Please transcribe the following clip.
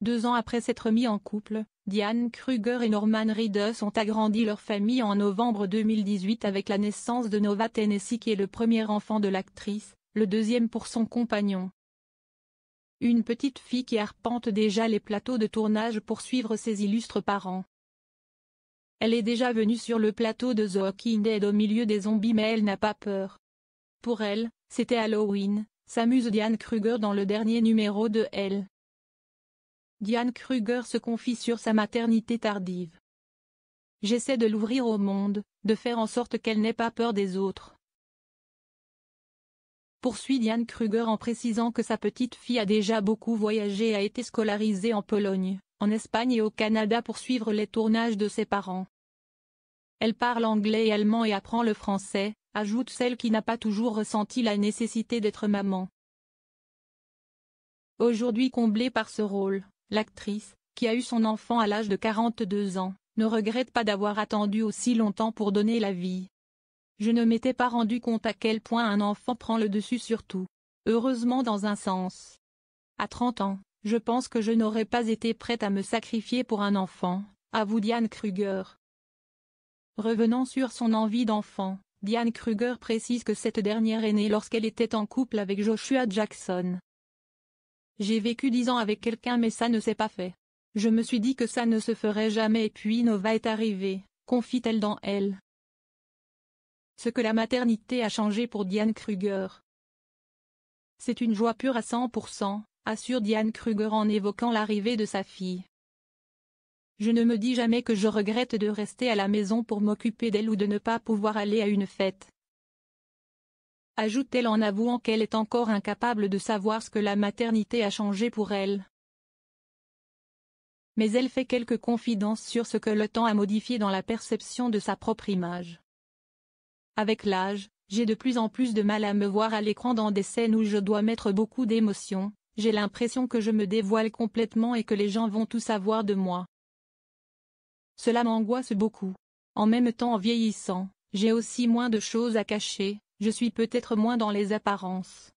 2 ans après s'être mis en couple, Diane Kruger et Norman Reedus ont agrandi leur famille en novembre 2018 avec la naissance de Nova Tennessee qui est le premier enfant de l'actrice, le deuxième pour son compagnon. Une petite fille qui arpente déjà les plateaux de tournage pour suivre ses illustres parents. Elle est déjà venue sur le plateau de The Walking Dead au milieu des zombies mais elle n'a pas peur. Pour elle, c'était Halloween, s'amuse Diane Kruger dans le dernier numéro de Elle. Diane Kruger se confie sur sa maternité tardive. J'essaie de l'ouvrir au monde, de faire en sorte qu'elle n'ait pas peur des autres. Poursuit Diane Kruger en précisant que sa petite fille a déjà beaucoup voyagé et a été scolarisée en Pologne, en Espagne et au Canada pour suivre les tournages de ses parents. Elle parle anglais et allemand et apprend le français, ajoute celle qui n'a pas toujours ressenti la nécessité d'être maman. Aujourd'hui comblée par ce rôle, l'actrice, qui a eu son enfant à l'âge de 42 ans, ne regrette pas d'avoir attendu aussi longtemps pour donner la vie. Je ne m'étais pas rendu compte à quel point un enfant prend le dessus sur tout. Heureusement dans un sens. À 30 ans, je pense que je n'aurais pas été prête à me sacrifier pour un enfant, avoue Diane Kruger. Revenant sur son envie d'enfant, Diane Kruger précise que cette dernière est née lorsqu'elle était en couple avec Joshua Jackson. J'ai vécu 10 ans avec quelqu'un mais ça ne s'est pas fait. Je me suis dit que ça ne se ferait jamais et puis Nova est arrivée, confie-t-elle dans Elle. Ce que la maternité a changé pour Diane Kruger. C'est une joie pure à 100%, assure Diane Kruger en évoquant l'arrivée de sa fille. Je ne me dis jamais que je regrette de rester à la maison pour m'occuper d'elle ou de ne pas pouvoir aller à une fête. Ajoute-t-elle en avouant qu'elle est encore incapable de savoir ce que la maternité a changé pour elle. Mais elle fait quelques confidences sur ce que le temps a modifié dans la perception de sa propre image. Avec l'âge, j'ai de plus en plus de mal à me voir à l'écran dans des scènes où je dois mettre beaucoup d'émotion, j'ai l'impression que je me dévoile complètement et que les gens vont tout savoir de moi. Cela m'angoisse beaucoup. En même temps en vieillissant, j'ai aussi moins de choses à cacher, je suis peut-être moins dans les apparences.